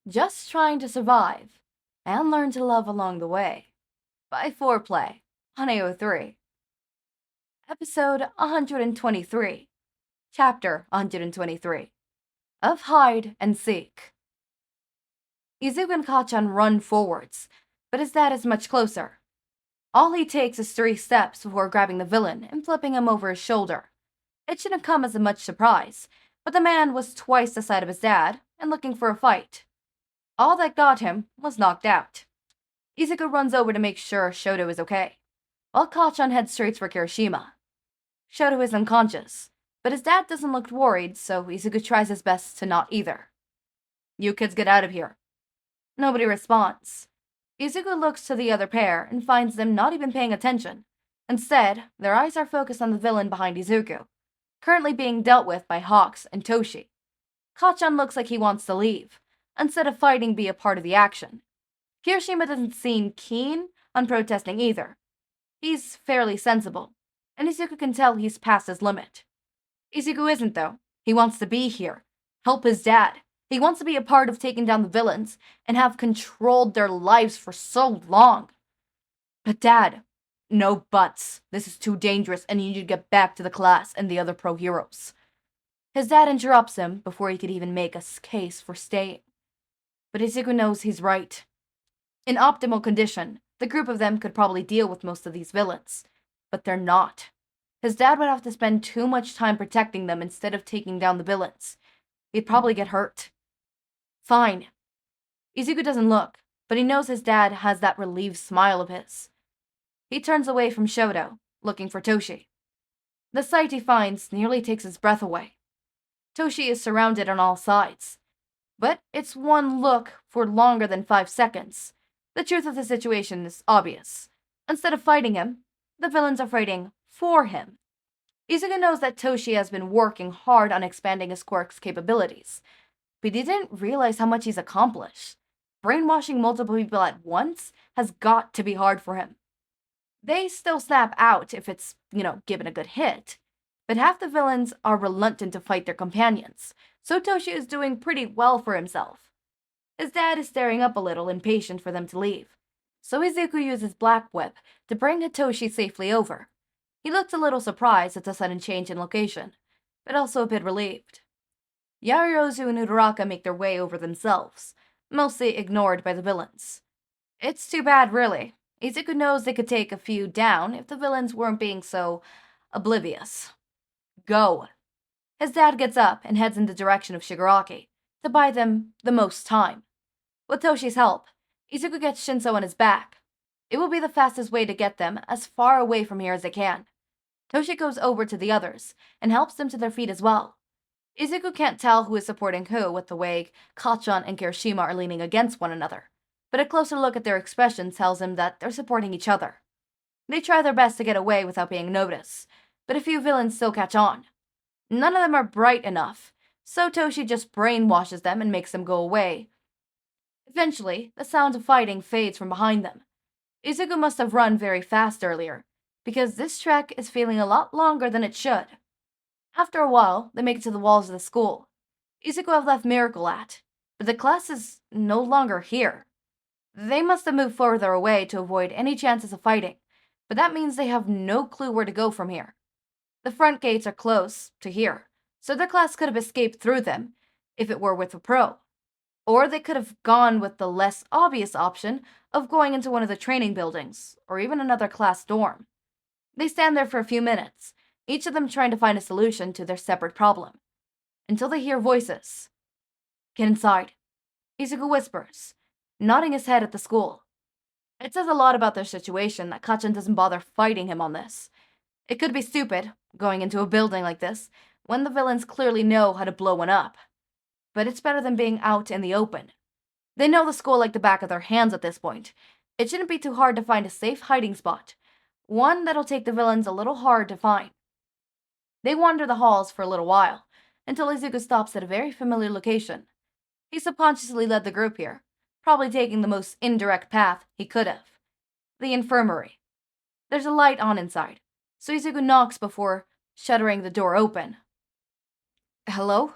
Just trying to survive and learn to love along the way. By Foreplay on AO3. Episode 123. Chapter 123. Of Hide and Seek. Izuku and Kachan run forwards, but his dad is much closer. All he takes is 3 steps before grabbing the villain and flipping him over his shoulder. It shouldn't come as a much surprise, but the man was twice the size of his dad and looking for a fight. All that got him was knocked out. Izuku runs over to make sure Shouta is okay, while Kachan heads straight for Kirishima. Shouta is unconscious, but his dad doesn't look worried, so Izuku tries his best to not either. "You kids get out of here." Nobody responds. Izuku looks to the other pair and finds them not even paying attention. Instead, their eyes are focused on the villain behind Izuku, currently being dealt with by Hawks and Toshi. Kachan looks like he wants to leave, instead of fighting be a part of the action. Kirishima doesn't seem keen on protesting either. He's fairly sensible, and Izuku can tell he's past his limit. Izuku isn't, though. He wants to be here, help his dad. He wants to be a part of taking down the villains and have controlled their lives for so long. But Dad, no buts. This is too dangerous and you need to get back to the class and the other pro heroes. His dad interrupts him before he could even make a case for staying. But Izuku knows he's right. In optimal condition, the group of them could probably deal with most of these villains. But they're not. His dad would have to spend too much time protecting them instead of taking down the villains. He'd probably get hurt. Fine. Izuku doesn't look, but he knows his dad has that relieved smile of his. He turns away from Shouta, looking for Toshi. The sight he finds nearly takes his breath away. Toshi is surrounded on all sides. But it's one look for longer than 5 seconds. The truth of the situation is obvious. Instead of fighting him, the villains are fighting for him. Izuku knows that Toshi has been working hard on expanding his quirk's capabilities, but he didn't realize how much he's accomplished. Brainwashing multiple people at once has got to be hard for him. They still snap out if it's, given a good hit, but half the villains are reluctant to fight their companions, so Toshi is doing pretty well for himself. His dad is staring up a little, impatient for them to leave, so Izuku uses Blackwhip to bring Hitoshi safely over. He looks a little surprised at the sudden change in location, but also a bit relieved. Yaoyorozu and Uraraka make their way over themselves, mostly ignored by the villains. It's too bad, really. Izuku knows they could take a few down if the villains weren't being so oblivious. Go! His dad gets up and heads in the direction of Shigaraki, to buy them the most time. With Toshi's help, Izuku gets Shinsou on his back. It will be the fastest way to get them as far away from here as they can. Toshi goes over to the others and helps them to their feet as well. Izuku can't tell who is supporting who with the way Kachan and Kirishima are leaning against one another, but a closer look at their expressions tells him that they're supporting each other. They try their best to get away without being noticed, but a few villains still catch on. None of them are bright enough, so Toshi just brainwashes them and makes them go away. Eventually, the sound of fighting fades from behind them. Izuku must have run very fast earlier, because this trek is feeling a lot longer than it should. After a while, they make it to the walls of the school. Izuku have left Miracle at, but the class is no longer here. They must have moved further away to avoid any chances of fighting, but that means they have no clue where to go from here. The front gates are close to here, so the class could have escaped through them if it were with a pro. Or they could have gone with the less obvious option of going into one of the training buildings, or even another class dorm. They stand there for a few minutes, each of them trying to find a solution to their separate problem, until they hear voices. Get inside, Izuku whispers, nodding his head at the school. It says a lot about their situation that Kachan doesn't bother fighting him on this. It could be stupid, going into a building like this, when the villains clearly know how to blow one up. But it's better than being out in the open. They know the school like the back of their hands at this point. It shouldn't be too hard to find a safe hiding spot, one that'll take the villains a little hard to find. They wander the halls for a little while, until Izuku stops at a very familiar location. He subconsciously led the group here, probably taking the most indirect path he could have. The infirmary. There's a light on inside, so Izuku knocks before shuttering the door open. Hello?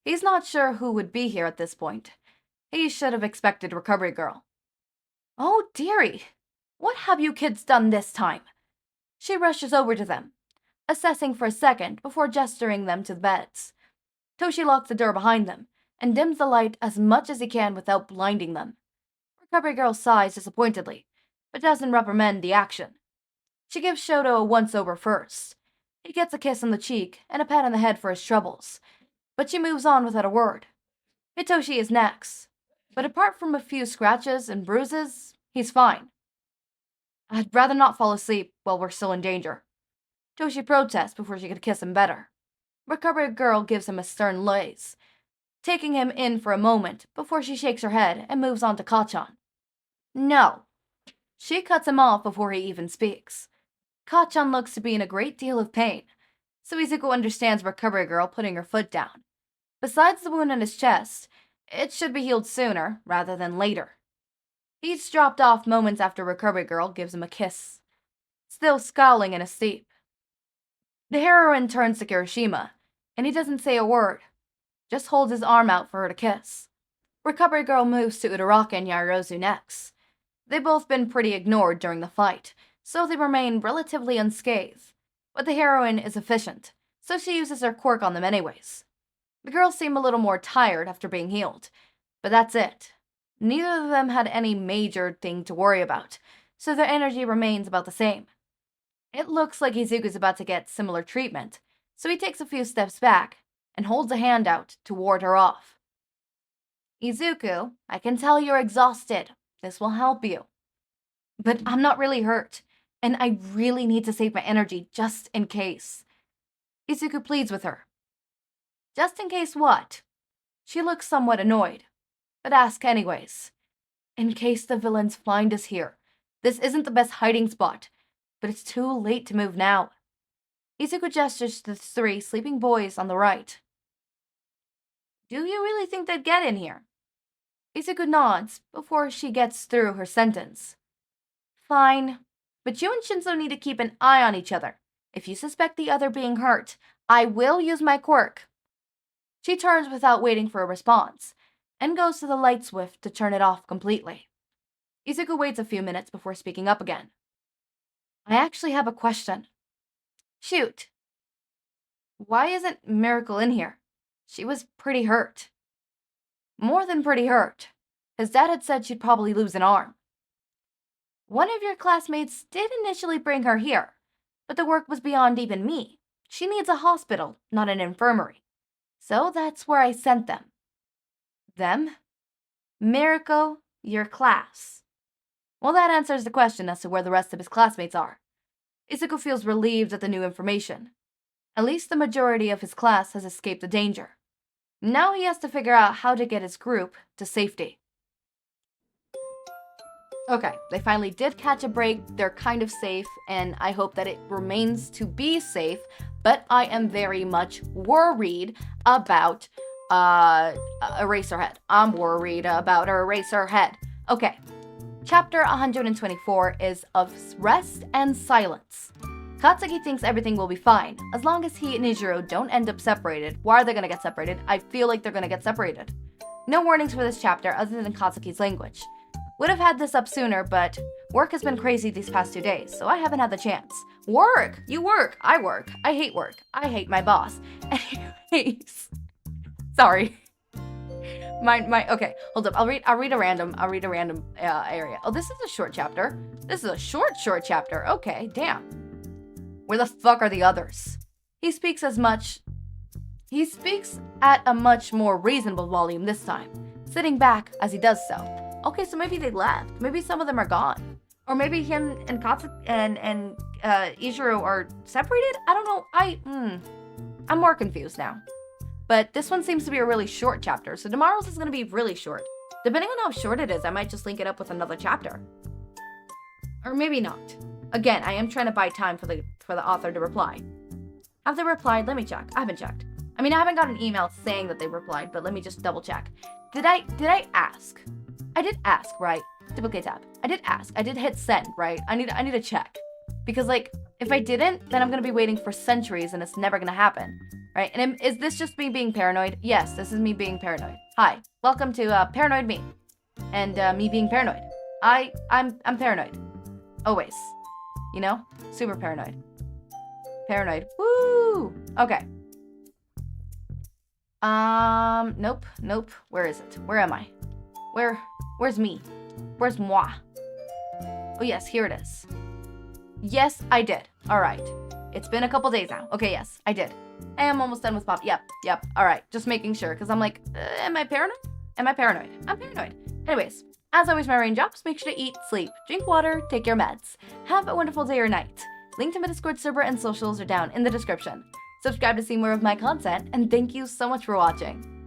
He's not sure who would be here at this point. He should have expected Recovery Girl. "Oh, dearie, what have you kids done this time?" She rushes over to them, assessing for a second before gesturing them to the beds. Toshi locks the door behind them and dims the light as much as he can without blinding them. Recovery Girl sighs disappointedly, but doesn't reprimand the action. She gives Shouta a once-over first. He gets a kiss on the cheek and a pat on the head for his troubles, but she moves on without a word. Hitoshi is next, but apart from a few scratches and bruises, he's fine. "I'd rather not fall asleep while we're still in danger." Toshi protests before she could kiss him better. Recovery Girl gives him a stern laze, taking him in for a moment before she shakes her head and moves on to Kachan. "No." She cuts him off before he even speaks. Kachan looks to be in a great deal of pain, so Izuku understands Recovery Girl putting her foot down. Besides the wound on his chest, it should be healed sooner rather than later. He's dropped off moments after Recovery Girl gives him a kiss, still scowling in his sleep. The heroine turns to Kirishima, and he doesn't say a word, just holds his arm out for her to kiss. Recovery Girl moves to Uraraka and Yaoyorozu next. They've both been pretty ignored during the fight, so they remain relatively unscathed. But the heroine is efficient, so she uses her quirk on them anyways. The girls seem a little more tired after being healed, but that's it. Neither of them had any major thing to worry about, so their energy remains about the same. It looks like Izuku's about to get similar treatment, so he takes a few steps back and holds a hand out to ward her off. "Izuku, I can tell you're exhausted. This will help you. But I'm not really hurt, and I really need to save my energy just in case." Izuku pleads with her. "Just in case what?" She looks somewhat annoyed, but asks anyways. "In case the villains find us here. This isn't the best hiding spot, but it's too late to move now." Izuku gestures to the 3 sleeping boys on the right. "Do you really think they'd get in here?" Izuku nods before she gets through her sentence. "Fine, but you and Shinsou need to keep an eye on each other. If you suspect the other being hurt, I will use my quirk." She turns without waiting for a response, and goes to the light switch to turn it off completely. Izuku waits a few minutes before speaking up again. "I actually have a question." "Shoot." "Why isn't Miracle in here? She was pretty hurt." "More than pretty hurt. His dad had said she'd probably lose an arm." "One of your classmates did initially bring her here, but the work was beyond even me. She needs a hospital, not an infirmary. So that's where I sent them." "Them?" "Miracle, your class." Well, that answers the question as to where the rest of his classmates are. Izuku feels relieved at the new information. At least the majority of his class has escaped the danger. Now he has to figure out how to get his group to safety. Okay, they finally did catch a break. They're kind of safe, and I hope that it remains to be safe, but I am very much worried about Eraserhead. I'm worried about Eraserhead. Okay, chapter 124 is of rest and silence. Katsuki thinks everything will be fine, as long as he and Eijirou don't end up separated. Why are they gonna get separated? I feel like they're gonna get separated. No warnings for this chapter other than Katsuki's language. Would have had this up sooner, but work has been crazy these past 2 days, so I haven't had the chance. Work! You work! I work! I hate work. I hate my boss. Anyways. Sorry. Okay, hold up. I'll read a random area. Oh, this is a short chapter. This is a short chapter. Okay, damn. Where the fuck are the others? He speaks at a much more reasonable volume this time, sitting back as he does so. Okay, so maybe they left. Maybe some of them are gone. Or maybe him and Katsuki and Eijirou are separated? I don't know. I'm more confused now. But this one seems to be a really short chapter, so tomorrow's is going to be really short. Depending on how short it is, I might just link it up with another chapter. Or maybe not. Again, I am trying to buy time for the author to reply. Have they replied? Let me check. I haven't checked. I mean, I haven't got an email saying that they replied, but let me just double check. Did I ask? I did ask, right? Duplicate tab. I did ask. I did hit send, right? I need to check. Because, like, if I didn't, then I'm going to be waiting for centuries and it's never going to happen, right? And is this just me being paranoid? Yes, this is me being paranoid. Hi, welcome to Paranoid Me, and me being paranoid. I'm paranoid, always. You know, super paranoid. Paranoid. Woo! Okay. Nope. Where is it? Where am I? Where's me? Where's moi? Oh yes, here it is. Yes, I did. All right. It's been a couple days now. Okay, yes, I did. I am almost done with pop. Yep. All right, just making sure, because I'm like, am I paranoid? Am I paranoid? I'm paranoid. Anyways, as always, my raindrops, make sure to eat, sleep, drink water, take your meds. Have a wonderful day or night. Link to my Discord server and socials are down in the description. Subscribe to see more of my content, and thank you so much for watching.